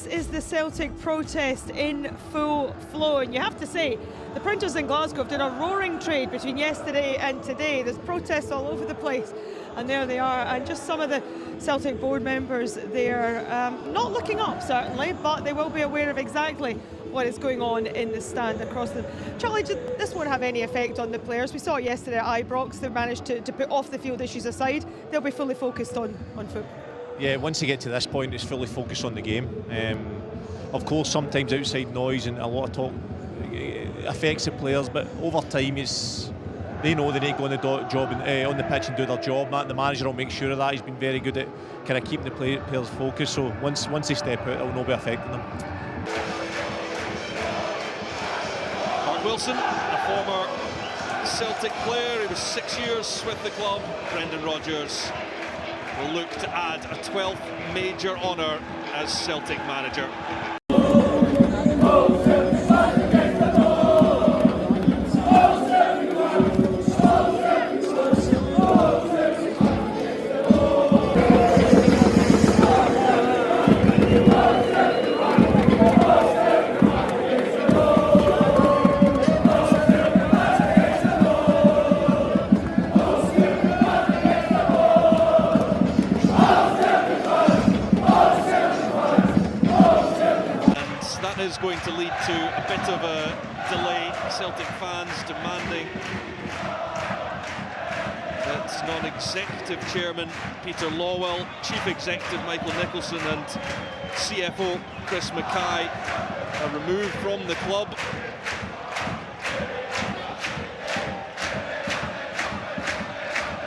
is the Celtic protest in full flow, and you have to say the printers in Glasgow have done a roaring trade between yesterday and today. There's protests all over the place, and there they are, and just some of the Celtic board members there, not looking up certainly, but they will be aware of exactly what is going on in the stand across the... Charlie, this won't have any effect on the players. We saw it yesterday at Ibrox. They managed to put off the field issues aside. They'll be fully focused on football. Yeah, once you get to this point, it's fully focused on the game. Of course, sometimes outside noise and a lot of talk affects the players, but over time, they know they need to go on the job on the pitch and do their job. The manager will make sure of that. He's been very good at kind of keeping the players focused. So once they step out, it will not be affecting them. Mark Wilson, a former Celtic player, he was 6 years with the club. Brendan Rodgers will look to add a 12th major honour as Celtic manager. Is going to lead to a bit of a delay. Celtic fans demanding that non-executive chairman Peter Lawwell, chief executive Michael Nicholson and CFO Chris Mackay are removed from the club.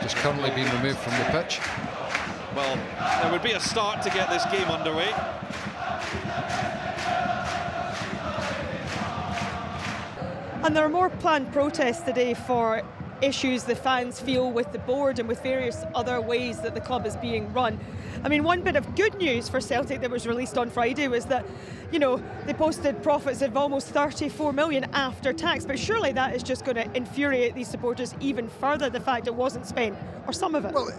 Just currently being removed from the pitch. Well, there would be a start to get this game underway. And there are more planned protests today for issues the fans feel with the board and with various other ways that the club is being run. I mean, one bit of good news for Celtic that was released on Friday was that, you know, they posted profits of almost 34 million after tax, but surely that is just going to infuriate these supporters even further, the fact it wasn't spent, or some of it. Well,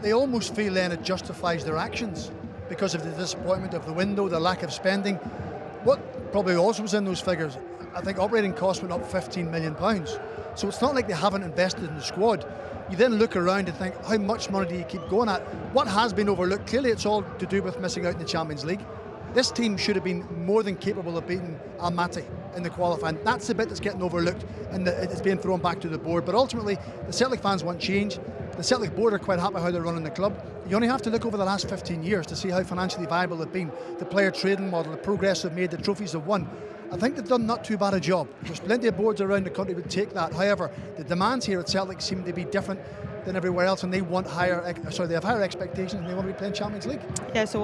they almost feel then it justifies their actions because of the disappointment of the window, the lack of spending. What probably also was in those figures, I think operating costs went up £15 million. So it's not like they haven't invested in the squad. You then look around and think, how much money do you keep going at? What has been overlooked? Clearly it's all to do with missing out in the Champions League. This team should have been more than capable of beating Almaty in the qualifying. That's the bit that's getting overlooked and it's being thrown back to the board. But ultimately, the Celtic fans want change. The Celtic board are quite happy how they're running the club. You only have to look over the last 15 years to see how financially viable they've been. The player trading model, the progress they've made, the trophies they've won. I think they've done not too bad a job. There's plenty of boards around the country would take that. However, the demands here at Celtic seem to be different than everywhere else, and they want they have higher expectations and they want to be playing Champions League. Yeah, so